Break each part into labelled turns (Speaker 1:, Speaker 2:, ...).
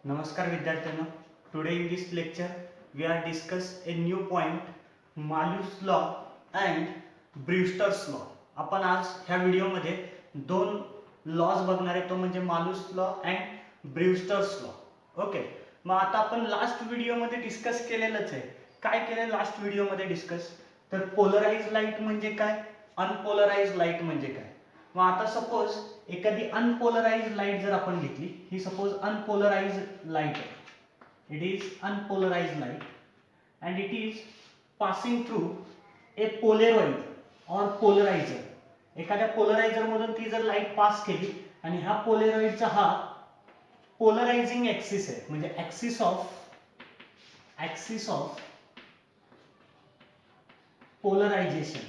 Speaker 1: नमस्कार विद्यार्थ्यांनो. Today in this lecture we are discuss a new point Malus law and Brewster's law. आपण आज ह्या व्हिडिओमध्ये दोन लॉज बघणार आहे, तो म्हणजे Malus law and Brewster's law. Okay, मग आता आपण लास्ट व्हिडिओमध्ये डिस्कस केलेलंच आहे. काय केलं लास्ट व्हिडिओमध्ये डिस्कस? तर पोलराइज लाईट म्हणजे काय, अनपोलराइज लाईट म्हणजे काय. मग आता सपोज एखादी अनपोलराइज लाईट जर आपण घेतली, ही सपोज अनपोलराइज लाईट आहे. It is unpolarised light and it is passing through a polaroid or polariser. एखाद्या पोलरायझर मधून ती जर लाईट पास केली आणि ह्या पोलेरॉइडचा हा पोलरायझिंग ऍक्सिस आहे, म्हणजे axis of polarisation.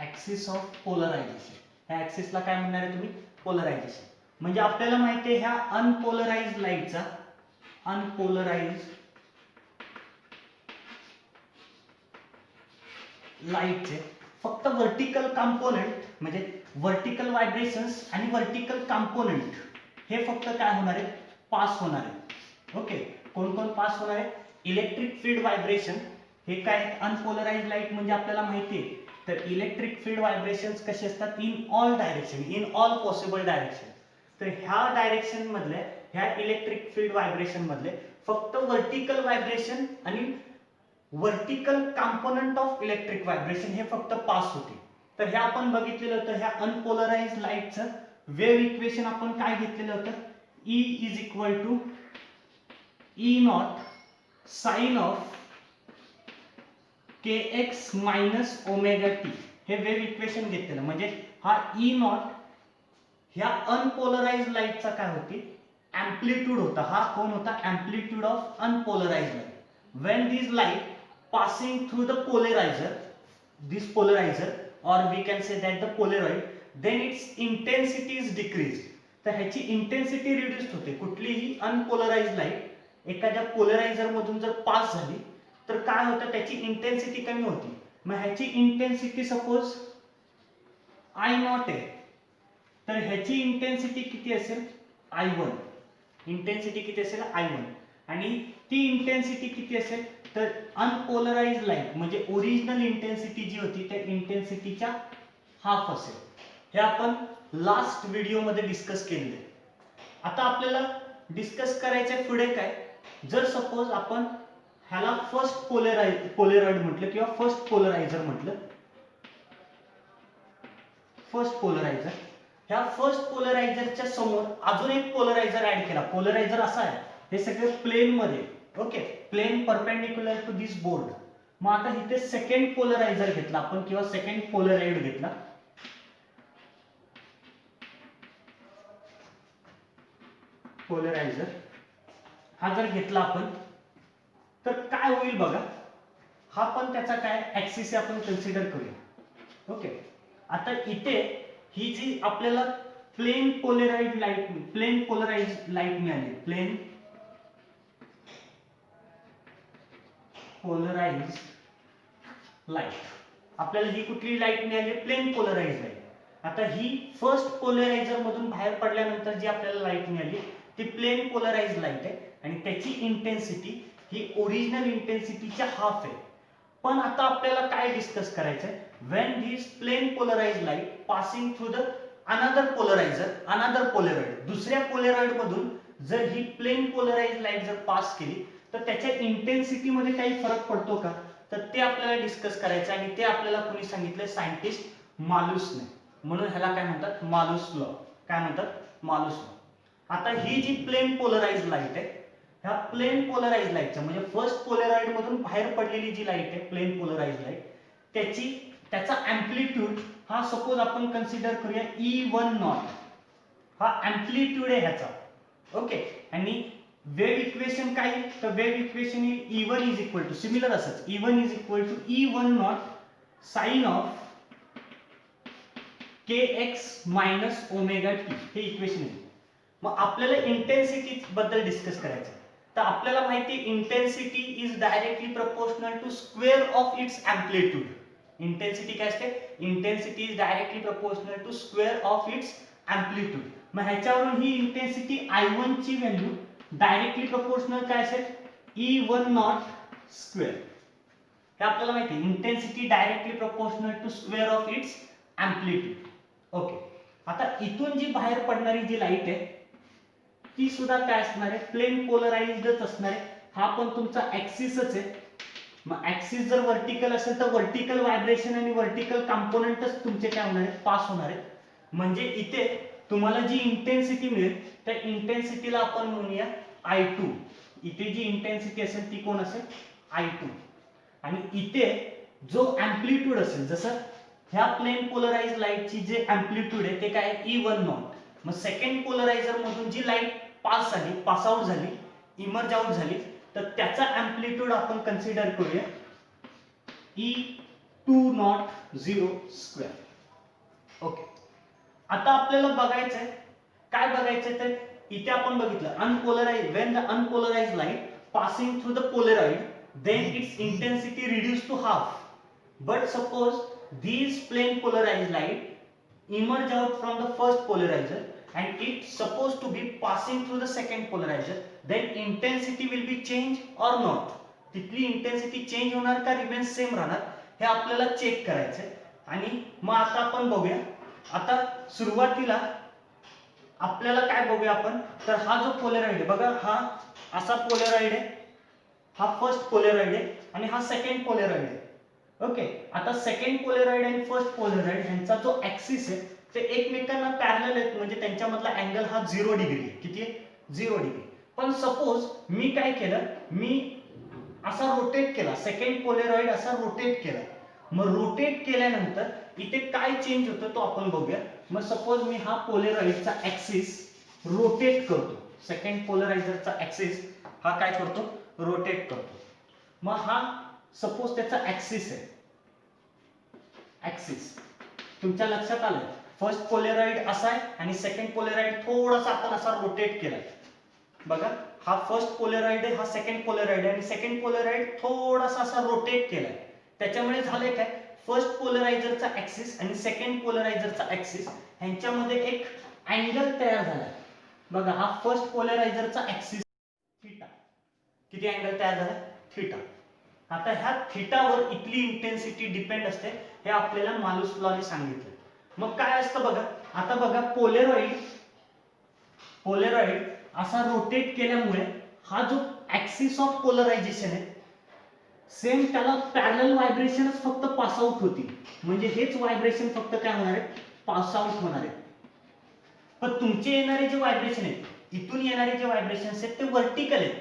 Speaker 1: Axis of polarisation, ह्या ऍक्सिसला काय म्हणणार आहे तुम्ही? पोलरायझेशन. म्हणजे आपल्याला माहिती आहे ह्या अनपोलराइज लाईटचा, अनपोलराइज लाईटचे फक्त वर्टिकल कंपोनेंट, म्हणजे वर्टिकल व्हायब्रेशन्स आणि वर्टिकल कंपोनेंट हे फक्त काय होणार आहे? पास होणार आहे. ओके, कोण कोण पास होणार आहे? Electric field vibration. हे काय अनपोलराइज लाईट म्हणजे आपल्याला माहिती आहे. तर इलेक्ट्रिक फील्ड व्हायब्रेशन्स कसे असतात? In all direction, in all possible direction. तर ह्या डायरेक्शन मधले, ह्या इलेक्ट्रिक फील्ड व्हायब्रेशन मधले फक्त वर्टिकल व्हायब्रेशन आणि vertical component of electric vibration हे फक्त पास होते. तर हे आपण बघितलेलं होतं. ह्या अनपोलराइज लाईटचं वेव्ह इक्वेशन आपण काय घेतलेलं होतं? E is equal to E naught sine of kx minus omega T, हे वेव्ह इक्वेशन घेतलेलं. म्हणजे हा E नॉट ह्या अनपोलराइज लाईटचा काय होती? एम्प्लिट्यूड होता. हा कोण होता? Amplitude of unpolarised light. when this light passing through the polarizer, this polarizer, or we can say that the polaroid, then its intensity is decreased. तर ह्याची इंटेन्सिटी रिड्यूस होते. कुठलीही अनपोलराइज लाईट एखाद्या पोलरायझर मधून जर पास झाली तर काय होतं? त्याची इंटेन्सिटी कमी होती. मग ह्याची इंटेन्सिटी सपोज I नॉट आहे, तर ह्याची इंटेन्सिटी किती असेल? I1. इंटेन्सिटी किती असेल? I1. आणि ती इंटेन्सिटी किती असेल? तर अनपोलराइज लाईट म्हणजे ओरिजिनल इंटेन्सिटी जी होती त्या इंटेन्सिटीच्या हाफ असेल. हे आपण लास्ट व्हिडिओमध्ये डिस्कस केलेले. आता आपल्याला डिस्कस करायचे पुढे काय? जर सपोज आपण ह्याला फर्स्ट पोलराइड म्हटलं किंवा फर्स्ट पोलरायझर म्हटलं, फर्स्ट पोलरायझर, ह्या फर्स्ट पोलरायझरच्या समोर अजून एक पोलरायझर ऍड केला. पोलरायझर असा आहे, हे सगळे प्लेन मध्ये, okay, plane perpendicular to this board. मग आता इथे सेकंड पोलरायझर घेतला आपण किंवा सेकंड पोलराइड घेतला. पोलरायझर हा जर घेतला आपण तर काय होईल बघा. हा पण त्याचा काय ऍक्सिस आपण कन्सिडर करूया. ओके, आता इथे ही जी आपल्याला प्लेन पोलराइज लाईट मिळाली, प्लेन पोलराइज लाईट, आपल्याला ही कुठली लाईट मिळाली? Plane polarised light. आता ही फर्स्ट पोलरायझर मधून बाहेर पडल्यानंतर जी आपल्याला लाईट मिळाली ती प्लेन पोलराइज लाईट आहे आणि त्याची इंटेन्सिटी ही ओरिजिनल इंटेन्सिटीच्या हाफ आहे. पण आता आपल्याला काय डिस्कस करायचंय? when this plain polarized light passing through the another polarizer, another polaroid, दुसऱ्या पोलराइड मधून जर ही प्लेन पोलराइज लाईट जर पास केली तर त्याच्या इंटेन्सिटी मध्ये काही फरक पडतो का? तर ते आपल्याला डिस्कस करायचं आणि ते आपल्याला कोणी सांगितलं? सायंटिस्ट मालूसने. म्हणून ह्याला काय म्हणतात? Malus law. काय म्हणतात? Malus law. आता ही जी प्लेन पोलराइज लाईट आहे, ह्या प्लेन पोलराइज लाईटच्या म्हणजे फर्स्ट पोलराइड मधून बाहेर पडलेली जी लाईट आहे प्लेन पोलराइज लाईट, त्याचा एम्प्लिट्यूड हा सपोज आपण कन्सिडर करूया E1 नॉट. हा एम्प्लिट्यूड आहे ह्याचा. ओके, आणि वेव्ह इक्वेशन काय? तर wave equation E1 is equal to similar असंच, E1 is equal to E1 naught sine of kx minus omega T, हे इक्वेशन आहे. मग आपल्याला इंटेन्सिटी बद्दल डिस्कस करायचं. तर आपल्याला माहिती intensity is directly proportional to square of its amplitude. Intensity काय असते? Intensity is directly proportional to square of its amplitude. मग ह्याच्यावरून ही इंटेन्सिटी I1 ची व्हॅल्यू डायरेक्टली प्रोपोर्शनल काय असेल E1 नॉट स्क्वेअर. हे आपल्याला माहिती आहे, intensity directly proportional to square of its amplitude. Okay, आता इथून जी बाहेर पडणारी जी लाईट आहे ती सुद्धा काय असणार आहे, प्लेन पोलराइज्डच असणार आहे. हा पण तुमचा ऍक्सिसच आहे. मग ऍक्सिस जर व्हर्टिकल असेल तर व्हर्टिकल व्हायब्रेशन आणि व्हर्टिकल कंपोनेंटच तुमचे काय होणार आहेत, पास होणार आहेत. म्हणजे इथे तुम्हाला जी इंटेन्सिटी मिळेल त्या इंटेन्सिटीला आपण म्हणूया I2. इथे जी इंटेन्सिटी असेल ती कोण असेल, I2. आणि इथे जो अँप्लिट्यूड असेल, जसं ह्या प्लेन पोलराइज लाईटची जे अँप्लिट्यूड आहे ते काय आहे E1 नॉट. मग सेकंड पोलरायझर मधून जी लाईट पास झाली, पास आउट झाली, इमर्ज आउट झाली, तर त्याचा अँप्लिट्यूड आपण कन्सिडर करूया E2 नॉट 0 स्क्वेअर. ओके, आता आपल्याला बघायचं आहे, काय बघायचंय तर इथे आपण बघितलं unpolarised, when the unpolarised light passing through the polaroid then its intensity reduced to half. But suppose these plane polarized light emerge out from the first polarizer and it's supposed to be passing through the second polarizer, then intensity will be changed or not. तिथली intensity change होणार का remain same राहणार हे आपल्याला check करायचंय. आणि मग आता आपण बघूया. आता सुरुवातीला आपल्याला काय बघूया आपण, तर हा जो पोलराइड आहे बघा, हा असा पोलराइड आहे, हा फर्स्ट पोलराइड आहे आणि हा सेकंड पोलराइड आहे. ओके, आता सेकंड पोलराइड आणि फर्स्ट पोलराइड यांचा जो ऍक्सिस आहे ते एकमेकांना पॅरलल आहेत, म्हणजे त्यांच्यामधला अँगल हा 0 डिग्री आहे. किती आहे, 0 डिग्री. पण सपोज मी काय केलं, मी असा रोटेट केला, सेकंड पोलराइड असा रोटेट केला. मग रोटेट केल्यानंतर इथे काय चेंज होतं तो आपण बघूया. मग सपोज मी हा पोलराइडचा ऍक्सिस रोटेट करतो, सेकंड पोलरायझरचा ऍक्सिस हा काय करतो, रोटेट करतो. मग हा सपोज त्याचा ऍक्सिस आहे, ऍक्सिस तुमच्या लक्षात आलं. फर्स्ट पोलराइड असा आहे आणि सेकंड पोलराइड थोडासा आपण असा रोटेट केलाय. बघा, हा फर्स्ट पोलराइड आहे, हा सेकंड पोलराइड आहे आणि सेकंड पोलराइड थोडासा असा रोटेट केलाय. त्याच्यामुळे झालंय काय, फर्स्ट पोलरायझरचा ऍक्सिस आणि सेकंड पोलरायझरचा ऍक्सिस ह्यांच्यामध्ये एक अँगल तयार झालाय. बघा, हा फर्स्ट पोलरायझरचा ऍक्सिस थीटा, किती अँगल तयार झाला, थीटा. आता ह्या थीटावर इथली इंटेन्सिटी डिपेंड असते, हे आपल्याला मालूस लॉने सांगितलं. मग काय असतं बघा, आता बघा पोलराइड असा रोटेट केल्यामुळे हा जो ऍक्सिस ऑफ पोलरायझेशन आहे सेम त्याला पॅरलल व्हायब्रेशनच फक्त पास आउट होती. म्हणजे हेच व्हायब्रेशन फक्त काय होणार आहे, पास आउट होणार आहे. पण तुमचे येणारे जे व्हायब्रेशन आहेत, इथून येणारे जे व्हायब्रेशन आहेत ते व्हर्टिकल आहेत.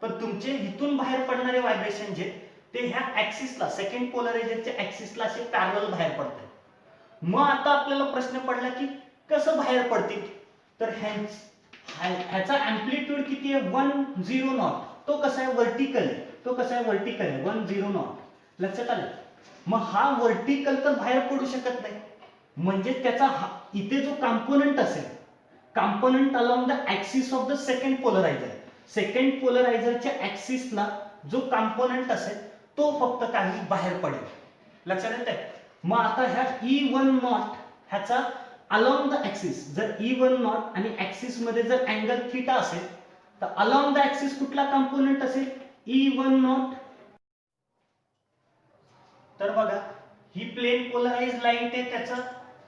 Speaker 1: पण तुमचे इथून बाहेर पडणारे व्हायब्रेशन जे ते ह्या ऍक्सिसला, सेकंड पोलरायझरच्या ऍक्सिसला असे पॅरलल बाहेर पडतात. मग आता आपल्याला प्रश्न पडला की कसं बाहेर पडतील, तर ह्याचा अँप्लिट्यूड किती आहे, 10 नॉट. तो कसा आहे, व्हर्टिकल आहे. तो कसा आहे, व्हर्टिकल आहे, 10 नॉट. लक्षात आलं. मग हा व्हर्टिकल तर बाहेर पडू शकत नाही. म्हणजे त्याचा इथे जो कंपोनेंट असेल, component along the axis of the second polarizer, second पोलरायझरच्या ऍक्सिसला जो कंपोनेंट असेल तो फक्त काही बाहेर पडेल. लक्षात येतंय. मग आता ह्या E1 नॉट ह्याचा अलॉंग द ऍक्सिस, जर E1 नॉट आणि ऍक्सिस मध्ये जर अँगल थीटा असेल तर अलॉंग द ऍक्सिस कुठला कंपोनेंट असेल, E1 नॉट. तर बघा, ही प्लेन पोलराइज्ड लाईट आहे, त्याचा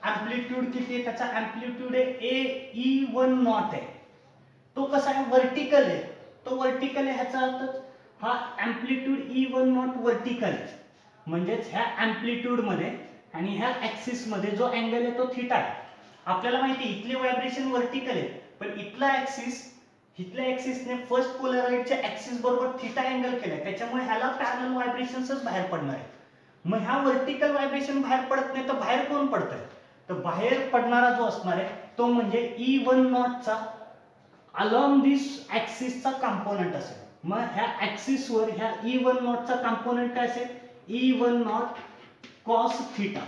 Speaker 1: अँप्लिट्यूड किती आहे, त्याचा अँप्लिट्यूड आहे E1 नॉट आहे. तो कसा आहे, व्हर्टिकल आहे. तो व्हर्टिकल आहे, ह्याचा अर्थ हा अँप्लिट्यूड E1 नॉट व्हर्टिकल आहे. म्हणजेच ह्या अँप्लिट्यूड मध्ये आणि ह्या ऍक्सिस मध्ये जो अँगल आहे तो थीटा आहे. आपल्याला माहिती आहे इथले व्हायब्रेशन व्हर्टिकल आहे, पण इथला ऍक्सिस, इथल्या ऍक्सिसने फर्स्ट पोलराइडच्या ऍक्सिस बरोबर थीटा अँगल केलाय, त्याच्यामुळे ह्याला पॅरलल व्हायब्रेशन्सच बाहेर पडणार आहे. मग ह्या व्हर्टिकल व्हायब्रेशन बाहेर पडत नाही तर बाहेर कोण पडतंय, तर बाहेर पडणारा जो असणार आहे तो म्हणजे E1 नॉटचा अलॉंग दिस ऍक्सिसचा कंपोनेंट असेल. मग ह्या ऍक्सिस वर ह्या E1 नॉटचा कंपोनेंट काय असेल, E1 नॉट कॉस थीटा.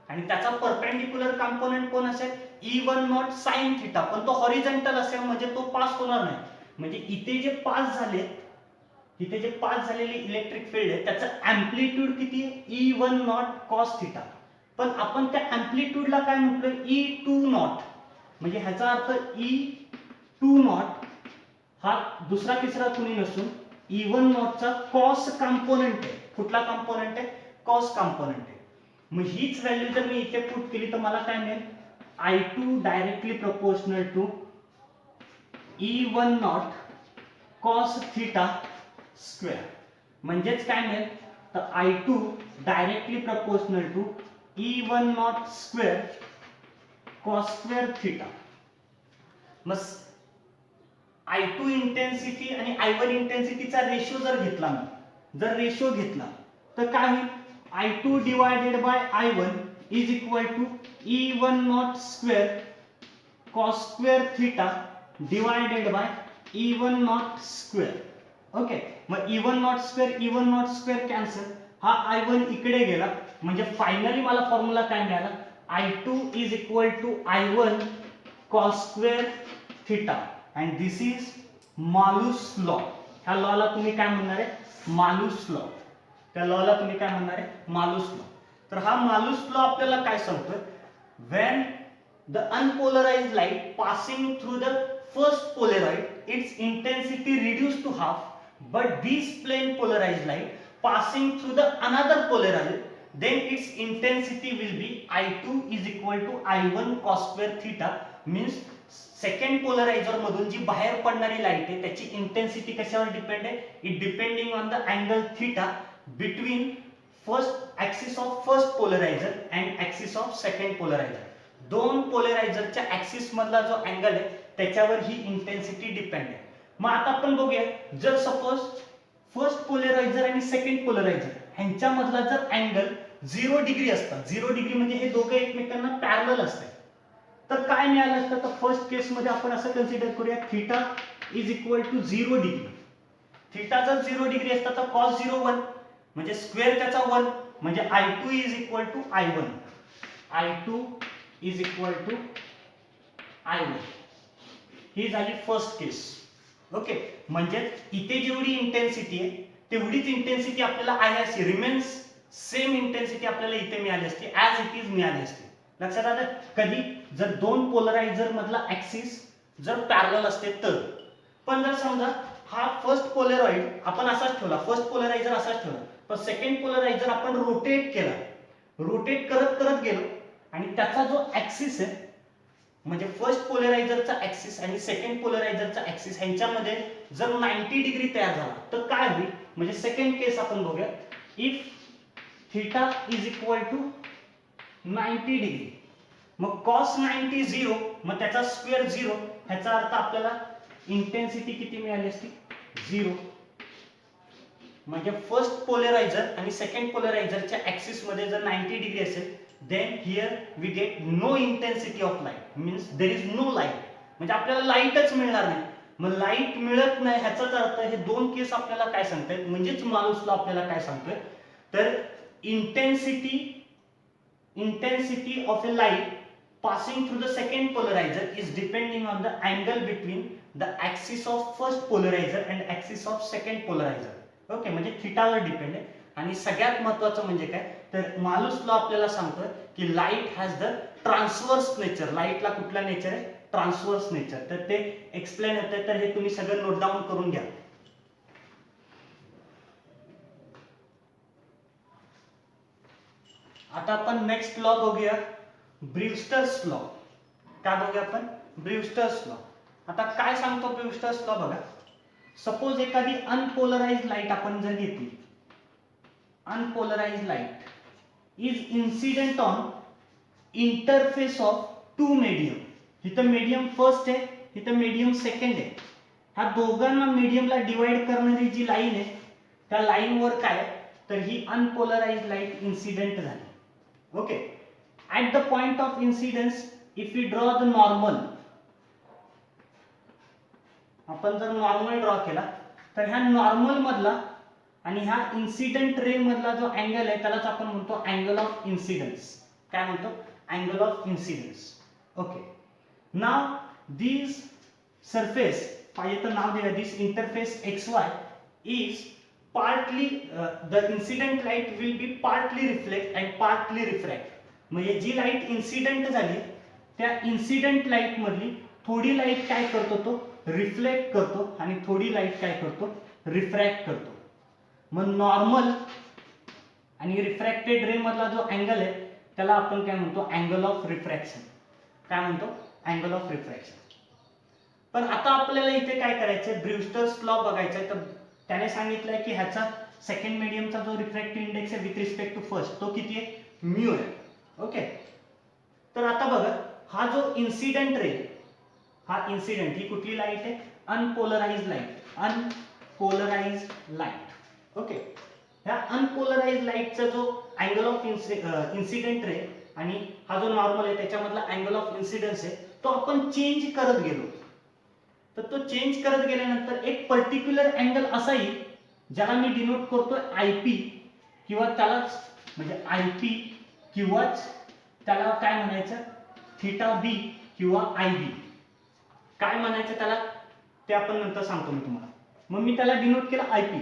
Speaker 1: आणि त्याचा परपेंडिक्युलर कंपोनेंट कोण असेल, E1 नॉट साइन थीटा. पण तो हॉरिझॉन्टल असेल म्हणजे तो पास होणार नाही. म्हणजे इथे जे पास झाले, इथे जे पास झालेली इलेक्ट्रिक फील्ड आहे त्याचं अँप्लिट्यूड किती आहे, E1 नॉट कॉस थीटा. पण आपण त्या अँप्लिट्यूडला काय म्हटलं, E2 नॉट. म्हणजे ह्याचा अर्थ E2 नॉट हा दुसरा तिसरा कुणी नसून E1 नॉटचा कॉस कंपोनेंट आहे. कुठला कंपोनेंट आहे? कॉस कंपोनेंट आहे. मग हीच व्हॅल्यू जर मी इथे पुट केली तर मला काय मिळेल? I2 directly proportional to E1 naught cos theta square. म्हणजेच काय मिळेल? तर I2 directly proportional to E1 naught square cos square theta. मग I2 इंटेन्सिटी आणि I1 इंटेन्सिटीचा रेशो जर घेतला मी, जर रेशो घेतला तर काय होईल? I2 divided by I1 is equal to E1 naught square cos square theta divided by E1 naught square. Okay, मग E1 नॉट स्क्वेअर कॅन्सल, हा I1 इकडे गेला, म्हणजे फायनली मला फॉर्म्युला काय मिळाला? I2 is equal to I1 cos square theta and this is Malus law. ह्या लॉला तुम्ही काय म्हणणार आहे? Malus law. त्या लॉला तुम्ही काय म्हणणार आहे? Malus law. तर हा मालूस लॉ आपल्याला काय सांगतोय? When the unpolarised light passing through the first polaroid, its intensity reduced to half, but this plane polarized light passing through the another polarized, then its intensity will be I2 is equal to I1 cos square theta. means second polarizer मधून जी बाहेर पडणारी light आहे त्याची intensity कशावर depend आहे? It depending on the angle theta between first axis of first polarizer and axis of second polarizer. दोन पोलरायझरच्या ऍक्सिस मधला जो अँगल आहे त्याच्यावर ही इंटेन्सिटी डिपेंड आहे. मग आता आपण बघूया, जर सपोज फर्स्ट पोलरायझर आणि सेकंड पोलरायझर ह्यांच्यामधला जर अँगल 0 डिग्री असता, 0 डिग्री म्हणजे हे दोघे एकमेकांना पॅरलल असते, तर काय मिळालं असतं? तर फर्स्ट केस मध्ये आपण असं कन्सिडर करूया, theta is equal to 0 degree. Theta जर 0 डिग्री असता तर कॉस 0 1 म्हणजे स्क्वेअर त्याचा 1, म्हणजे I2 is equal to I1. I2 is equal to I1. ही झाली फर्स्ट केस. ओके, म्हणजे इथे जेवढी इंटेन्सिटी आहे तेवढीच इंटेन्सिटी आपल्याला आहे अशी रिमेन्स सेम इंटेन्सिटी आपल्याला इथे मिळाली असते, ऍज इट इज मिळाली असते. लक्षात आलं? कधी? जर दोन पोलरायझर मधला ऍक्सिस जर पॅरलल असते तर. पण जर समजा हा फर्स्ट पोलराइड आपण असाच ठेवला, फर्स्ट पोलरायझर असाच ठेवला, पण सेकंड पोलरायझर आपण रोटेट केला, रोटेट करत करत गेलो आणि त्याचा जो ऍक्सिस आहे म्हणजे फर्स्ट पोलरायझरचा ऍक्सिस आणि सेकंड पोलरायझरचा ऍक्सिस ह्यांच्यामध्ये जर 90 डिग्री तयार झाला तर काय होईल? म्हणजे सेकंड केस आपण बघूया. If theta is equal to 90 degree, मग कॉस 90 0, मग त्याचा स्क्वेअर 0, ह्याचा अर्थ आपल्याला इंटेन्सिटी किती मिळाली असती? 0. म्हणजे फर्स्ट पोलरायझर आणि सेकंड पोलरायझरच्या ऍक्सिस मध्ये जर 90 डिग्री असेल, then here we get no intensity of light, means there is no light, म्हणजे आपल्याला लाईटच मिळणार नाही. मग लाईट मिळत नाही ह्याचाच अर्थ हे दोन केस आपल्याला काय सांगतायत? म्हणजेच मालूस लॉ आपल्याला काय सांगतोय? तर intensity of a light passing through the second polarizer is depending on the angle between the axis of first polarizer and axis of second polarizer. Okay, म्हणजे थीटावर डिपेंड आहे. आणि सगळ्यात महत्त्वाचं म्हणजे काय? तर मालूस लॉ आपल्याला सांगतोय की light has the transverse nature. लाईटला कुठला नेचर आहे? Transverse nature. तर ते एक्सप्लेन होते, तर हे तुम्ही सगळं नोट डाऊन करून घ्या. आता आपण नेक्स्ट लॉ बघूया, ब्रीवस्टर्स लॉ. काय बघूया आपण? Brewster's law. आता काय सांगतो ब्रीवस्टर्स लॉ बघा. सपोज एखादी अनपोलराइज्ड लाईट आपण जर घेतली, unpolarised light is incident on interface of two medium. इथं मीडियम फर्स्ट आहे, इथं मीडियम सेकंड आहे. ह्या दोघांना मीडियमला डिवाइड करणारी जी लाईन आहे त्या लाईनवर काय, तर ही अनपोलराइज्ड लाईट इन्सिडेंट झाली. Okay, at the point of incidence if we draw the normal, आपण जर नॉर्मल ड्रॉ केला तर ह्या नॉर्मल मधला आणि ह्या इन्सिडेंट रे मधला जो अँगल आहे त्यालाच आपण म्हणतो अँगल ऑफ इन्सिडन्स. काय म्हणतो? Angle of incidence. ओके, नाव दिस सरफेस, पाहिजे तर नाव देऊया, this interface XY is partly the incident light will be partly reflect and partly refract. म्हणजे जी लाईट इन्सिडेंट झाली त्या इन्सिडेंट लाईट मधली थोडी लाईट काय करतो तो रिफ्लेक्ट करतो आणि थोडी लाईट काय करतो, रिफ्रॅक्ट करतो. मग नॉर्मल आणि रिफ्रॅक्टेड रे मधला जो अँगल आहे त्याला आपण काय म्हणतो, अँगल ऑफ रिफ्रॅक्शन. काय म्हणतो, अँगल ऑफ रिफ्रॅक्शन. पण आता आपल्याला इथे काय करायचंय, ब्रूस्टर्स लॉ बघायचा आहे. तर त्याने सांगितलंय की ह्याचा सेकंड मीडियमचा जो रिफ्रॅक्टिव्ह इंडेक्स आहे विथ रिस्पेक्ट टू फर्स्ट तो किती आहे, म्यू आहे. ओके. तर आता बघा हा जो इन्सिडेंट रे, हा इन्सिडेंट, ही कुठली लाईट आहे, unpolarised light, unpolarised light. Okay. ह्या अनपोलराइज्ड लाईटचा जो अँगल ऑफ इन्सिडेंट रे आणि हा जो नॉर्मल आहे त्याच्यामधला अँगल ऑफ इन्सिडन्स आहे तो आपण चेंज करत गेलो. तर तो चेंज करत गेल्यानंतर एक पर्टिक्युलर अँगल असा येईल ज्याला मी डिनोट करतोय आयपी, किंवा त्यालाच म्हणजे आयपी किंवाच त्याला काय म्हणायचं, थीटा बी किंवा आयबी काय म्हणायचं त्याला ते आपण नंतर सांगतो मी तुम्हाला. मग मी त्याला डिनोट केला आयपी.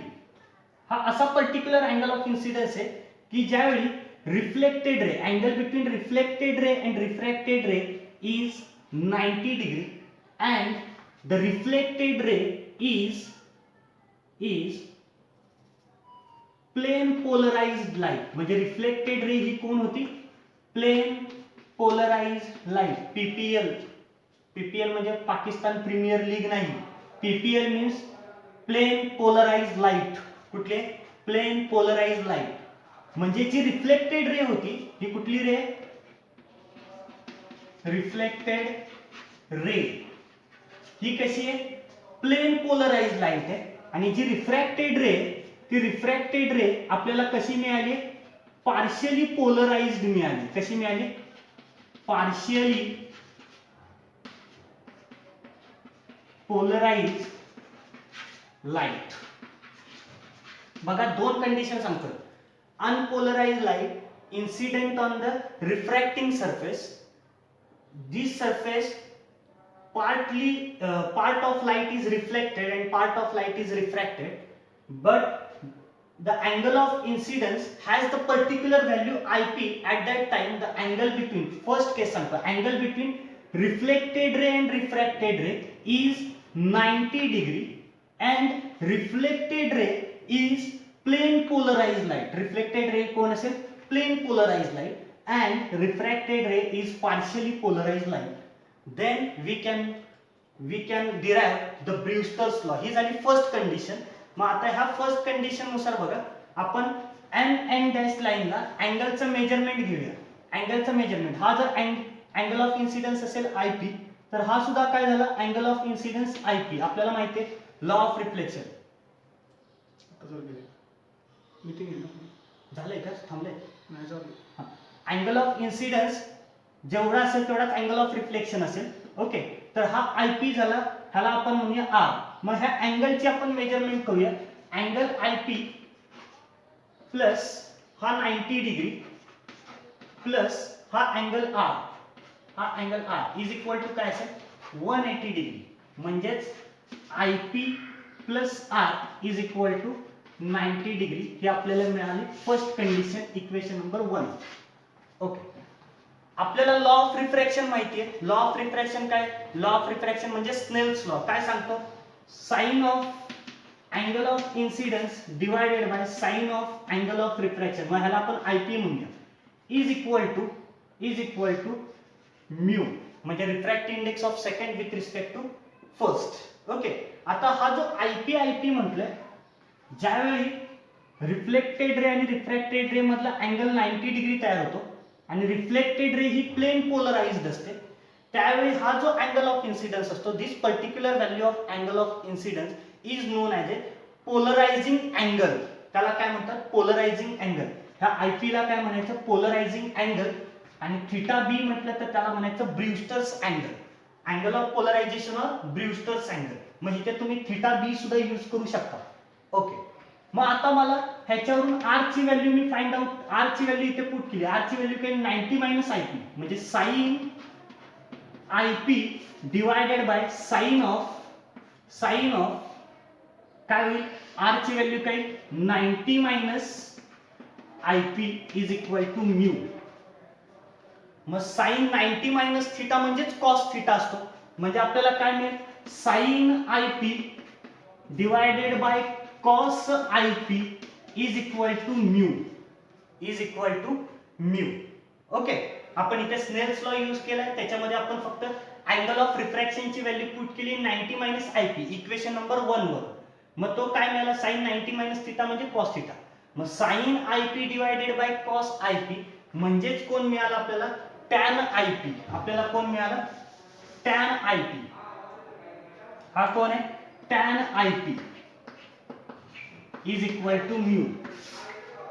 Speaker 1: हा असा पर्टिक्युलर अँगल ऑफ इन्सिडन्स आहे की ज्यावेळी reflected ray, angle between reflected ray and refracted ray is 90 degree and the reflected ray is plane polarised light. म्हणजे रिफ्लेक्टेड रे ही कोण होती, plane polarised light, PPL. PPL म्हणजे पाकिस्तान प्रीमियर लीग नाही, PPL means plane polarised light. कुठले, plane polarised light. म्हणजे जी reflected ray होती ही कुठली रे, रिफ्लेक्टेड रे ही कशी आहे, प्लेन पोलराइज्ड लाईट आहे. आणि जी रिफ्रॅक्टेड रे, ती रिफ्रॅक्टेड रे आपल्याला कशी मिळाली, पार्शियली पोलराइज्ड मिळाली. कशी मिळाली, पार्शियली पोलराइज्ड लाईट. बघा दोन कंडिशन सांगतो. Unpolarized light incident on the refracting surface. This surface partly part of light is reflected and part of light is refracted, but the angle of incidence has the particular value ip. At that time the angle between, first case sample, angle between reflected ray and refracted ray is 90 degree and reflected ray is plane polarized light. Reflected ray कोण असेल, plane polarized light, and refracted ray is partially polarized light. Then we can derive the Brewster's law. ही झाली first condition. मग आता ह्या first condition नुसार बघा आपण N dash लाईनला अँगलचं मेजरमेंट घेऊया. अँगलचं मेजरमेंट, हा जर अँगल ऑफ इन्सिडन्स असेल आयपी तर हा सुद्धा काय झाला, अँगल ऑफ इन्सिडन्स आयपी. आपल्याला माहिती आहे लॉ ऑफ रिफ्लेक्शन. झालंय का, थांबलंय नाही झालं. अँगल ऑफ इन्सिडन्स जेवढा असेल तेवढाच अँगल ऑफ रिफ्लेक्शन असेल. ओके. तर हा आयपी झाला, ह्याला आपण म्हणूया आर. मग ह्या अँगलची आपण मेजरमेंट करूया. अँगल आयपी प्लस हा 90 डिग्री प्लस हा अँगल आर, हा angle r is equal to काय असेल, 180 डिग्री. म्हणजेच IP plus r is equal to 90 degree. ही आपल्याला मिळाली first condition, equation number 1. Okay. आपल्याला लॉ ऑफ रिफ्रॅक्शन माहिती आहे. लॉ ऑफ रिफ्रॅक्शन काय, लॉ ऑफ रिफ्रॅक्शन म्हणजे स्नेल्स लॉ. काय सांगतो, sine of angle of incidence divided by sine of angle of refraction, मग ह्याला आपण आयपी म्हणूया, इज इक्वल टू म्यू. म्हणजे refractive index of second with respect to first. Okay. आता हा जो आयपी म्हटलंय, ज्यावेळी रिफ्लेक्टेड रे आणि रिफ्रॅक्टेड रे मधला अँगल 90 डिग्री तयार होतो आणि रिफ्लेक्टेड रे ही प्लेन पोलराइज्ड असते, त्यावेळी हा जो अँगल ऑफ इन्सिडन्स असतो, this particular value of angle of incidence is known as a polarizing angle. त्याला काय म्हणतात, पोलरायझिंग अँगल. ह्या आयपी ला काय म्हणायचं, पोलरायझिंग अँगल. आणि थीटा बी म्हटलं तर त्याला म्हणायचं Brewster's angle. Angle of polarization or Brewster's angle. मग इथे तुम्ही थीटा बी सुद्धा यूज करू शकता. ओके. मग आता मला ह्याच्यावरून आर ची व्हॅल्यू मी फाइंड आउट, आर ची व्हॅल्यू इथे पुट केली. आर ची व्हॅल्यू काय, 90 मायनस आयपी म्हणजे sine IP divided by sine of काय होईल, आर ची व्हॅल्यू काय, 90 minus IP is equal to mu. मग साइन 90 मायनस थिटा म्हणजेच कॉस थिटा असतो. म्हणजे आपल्याला काय मिळेल, sine I P divided by cos I P is equal to mu, is equal to mu. Okay, आपण इथे स्नेल्स लॉ यूज केलाय, त्याच्यामध्ये आपण फक्त अँगल ऑफ रिफ्रॅक्शनची व्हॅल्यू पुट केली 90 minus I P equation number 1 वर. मग तो काय मिळाला, साइन 90 मायनस थिटा म्हणजे कॉस थिटा. मग sine I P divided by cos I P म्हणजेच कोण मिळाला आपल्याला, टॅन आय पी. आपल्याला कोण मिळाला, टॅन आय पी. हा कोण आहे, tan I P is equal to mu.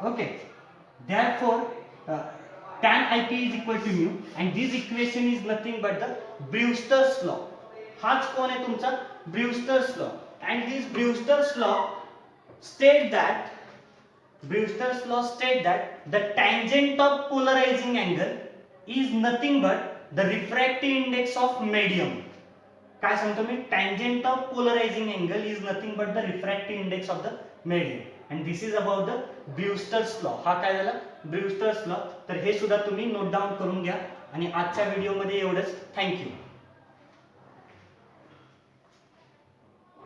Speaker 1: Okay, therefore tan ip is equal to mu and this equation is nothing but the Brewster's law. हाच कोण आहे तुमचा, Brewster's law. And this Brewster's law state that the tangent of polarizing angle is nothing but the refractive index of medium. काय सांगतो मी, tangent of polarizing angle is nothing but the refractive index of the medium. And this is about the Brewster's law. हा काय झाला, Brewster's law. तर हे सुद्धा तुम्ही note down करून घ्या. आणि आजच्या व्हिडिओमध्ये एवढंच. थँक्यू.